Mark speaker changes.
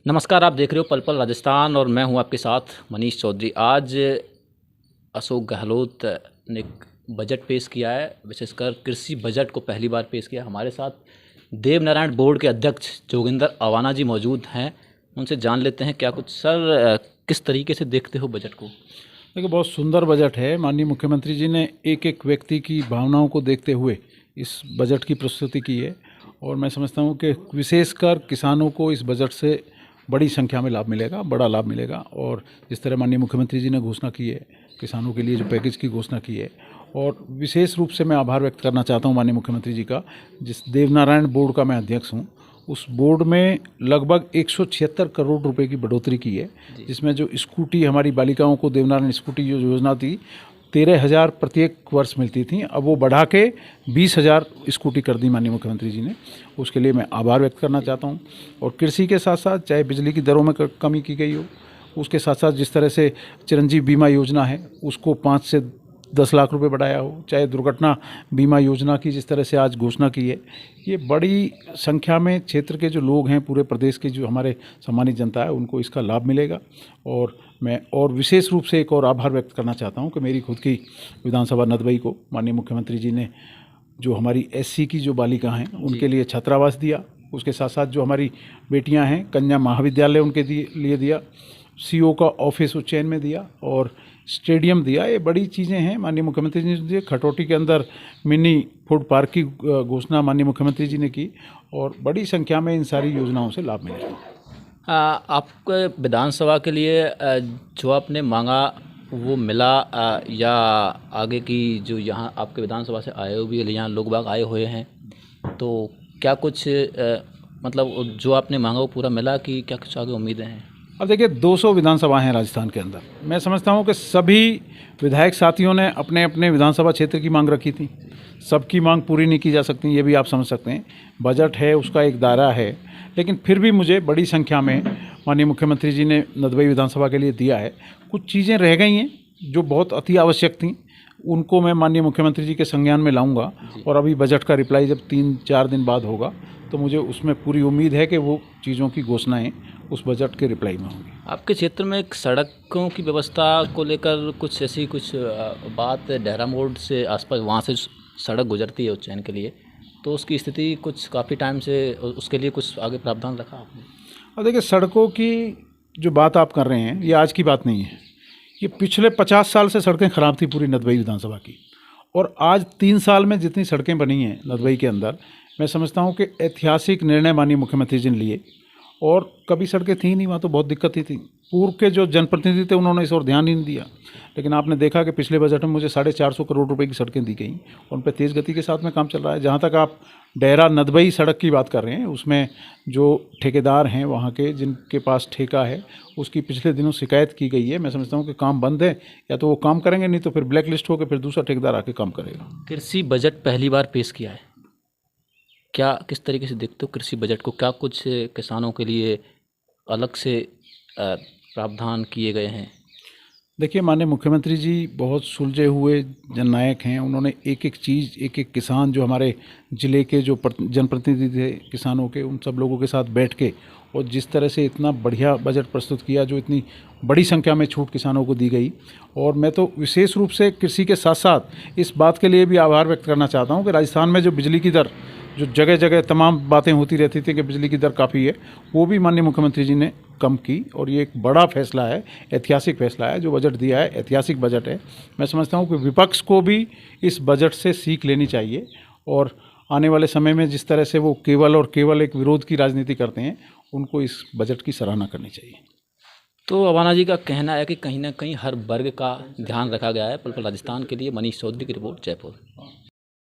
Speaker 1: नमस्कार, आप देख रहे हो पल पल राजस्थान और मैं हूं आपके साथ मनीष चौधरी। आज अशोक गहलोत ने एक बजट पेश किया है, विशेषकर कृषि बजट को पहली बार पेश किया। हमारे साथ देवनारायण बोर्ड के अध्यक्ष जोगिंदर अवाना जी मौजूद हैं, उनसे जान लेते हैं क्या कुछ। सर, किस तरीके से देखते हो बजट को?
Speaker 2: देखिए, बहुत सुंदर बजट है। माननीय मुख्यमंत्री जी ने एक एक व्यक्ति की भावनाओं को देखते हुए इस बजट की प्रस्तुति की है और मैं समझता हूँ कि विशेषकर किसानों को इस बजट से बड़ी संख्या में लाभ मिलेगा, बड़ा लाभ मिलेगा। और जिस तरह माननीय मुख्यमंत्री जी ने घोषणा की है, किसानों के लिए जो पैकेज की घोषणा की है, और विशेष रूप से मैं आभार व्यक्त करना चाहता हूँ माननीय मुख्यमंत्री जी का। जिस देवनारायण बोर्ड का मैं अध्यक्ष हूँ, उस बोर्ड में लगभग 176 करोड़ रुपए की बढ़ोतरी की है, जिसमें जो स्कूटी हमारी बालिकाओं को देवनारायण स्कूटी जो योजना थी 13,000 प्रत्येक वर्ष मिलती थी, अब वो बढ़ा के 20,000 स्कूटी कर दी माननीय मुख्यमंत्री जी ने। उसके लिए मैं आभार व्यक्त करना चाहता हूँ। और कृषि के साथ साथ चाहे बिजली की दरों में कमी की गई हो, उसके साथ साथ जिस तरह से चिरंजीव बीमा योजना है उसको 5 से 10 लाख रुपए बढ़ाया हो, चाहे दुर्घटना बीमा योजना की जिस तरह से आज घोषणा की है, ये बड़ी संख्या में क्षेत्र के जो लोग हैं, पूरे प्रदेश की जो हमारे सम्मानित जनता है, उनको इसका लाभ मिलेगा। और मैं और विशेष रूप से एक और आभार व्यक्त करना चाहता हूँ कि मेरी खुद की विधानसभा नदबई को माननीय मुख्यमंत्री जी ने जो हमारी SC की जो बालिका हैं उनके लिए छात्रावास दिया, उसके साथ साथ जो हमारी बेटियां हैं कन्या महाविद्यालय उनके लिए दिया, CO का ऑफिस उज्जैन में दिया और स्टेडियम दिया। ये बड़ी चीज़ें हैं माननीय मुख्यमंत्री जी ने दिए। खटौटी के अंदर मिनी फूड पार्क की घोषणा माननीय मुख्यमंत्री जी ने की और बड़ी संख्या में इन सारी योजनाओं से लाभ मिलेगा।
Speaker 1: आपके विधानसभा के लिए जो आपने मांगा वो मिला, या आगे की जो यहाँ आपके विधानसभा से आए हुए यहाँ लोग बाग आए हुए हैं, तो क्या कुछ मतलब जो आपने मांगा वो पूरा मिला कि क्या कुछ आगे उम्मीदें हैं?
Speaker 2: अब देखिए, 200 विधानसभा हैं राजस्थान के अंदर। मैं समझता हूं कि सभी विधायक साथियों ने अपने अपने विधानसभा क्षेत्र की मांग रखी थी। सबकी मांग पूरी नहीं की जा सकती, ये भी आप समझ सकते हैं। बजट है, उसका एक दायरा है, लेकिन फिर भी मुझे बड़ी संख्या में माननीय मुख्यमंत्री जी ने नदबई विधानसभा के लिए दिया है। कुछ चीज़ें रह गई हैं जो बहुत अति आवश्यक थी, उनको मैं माननीय मुख्यमंत्री जी के संज्ञान में लाऊंगा। और अभी बजट का रिप्लाई जब 3-4 दिन बाद होगा तो मुझे उसमें पूरी उम्मीद है कि वो चीज़ों की घोषणाएं उस बजट के रिप्लाई में होंगी।
Speaker 1: आपके क्षेत्र में एक सड़कों की व्यवस्था को लेकर कुछ ऐसी कुछ बात, डेहरा मोड़ से आसपास वहाँ से सड़क गुजरती है उज्जैन के लिए, तो उसकी स्थिति कुछ काफ़ी टाइम से उसके लिए कुछ आगे प्रावधान रखा आपने?
Speaker 2: अब देखिए, सड़कों की जो बात आप कर रहे हैं ये आज की बात नहीं है। ये पिछले 50 साल से सड़कें ख़राब थी पूरी नदबई विधानसभा की, और आज 3 साल में जितनी सड़कें बनी हैं नदबई के अंदर, मैं समझता हूँ कि ऐतिहासिक निर्णय माननीय मुख्यमंत्री जी ने लिए। और कभी सड़कें थी नहीं, वहाँ तो बहुत दिक्कत थी। पूर्व के जो जनप्रतिनिधि थे उन्होंने इस ओर ध्यान ही नहीं दिया, लेकिन आपने देखा कि पिछले बजट में मुझे 450 करोड़ रुपए की सड़कें दी गई और उन पर तेज़ गति के साथ में काम चल रहा है। जहाँ तक आप डेहरा नदबई सड़क की बात कर रहे हैं, उसमें जो ठेकेदार हैं वहाँ के, जिनके पास ठेका है, उसकी पिछले दिनों शिकायत की गई है। मैं समझता हूँ कि काम बंद है, या तो वो काम करेंगे, नहीं तो फिर ब्लैक लिस्ट होकर फिर दूसरा ठेकेदार आके काम करेगा।
Speaker 1: कृषि बजट पहली बार पेश किया है, क्या किस तरीके से देखते हो कृषि बजट को? क्या कुछ किसानों के लिए अलग से प्रावधान किए गए हैं?
Speaker 2: देखिए, माननीय मुख्यमंत्री जी बहुत सुलझे हुए जननायक हैं। उन्होंने एक एक चीज़, एक एक किसान, जो हमारे ज़िले के जो जनप्रतिनिधि थे किसानों के, उन सब लोगों के साथ बैठ के और जिस तरह से इतना बढ़िया बजट प्रस्तुत किया, जो इतनी बड़ी संख्या में छूट किसानों को दी गई। और मैं तो विशेष रूप से कृषि के साथ साथ इस बात के लिए भी आभार व्यक्त करना चाहता हूँ कि राजस्थान में जो बिजली की दर, जो जगह जगह तमाम बातें होती रहती थी कि बिजली की दर काफ़ी है, वो भी माननीय मुख्यमंत्री जी ने कम की। और ये एक बड़ा फैसला है, ऐतिहासिक फैसला है। जो बजट दिया है ऐतिहासिक बजट है। मैं समझता हूँ कि विपक्ष को भी इस बजट से सीख लेनी चाहिए और आने वाले समय में जिस तरह से वो केवल और केवल एक विरोध की राजनीति करते हैं, उनको इस बजट की सराहना करनी चाहिए।
Speaker 1: तो अवाना जी का कहना है कि कहीं ना कहीं हर वर्ग का ध्यान रखा गया है। पल पल राजस्थान के लिए मनीष चौधरी की रिपोर्ट, जयपुर।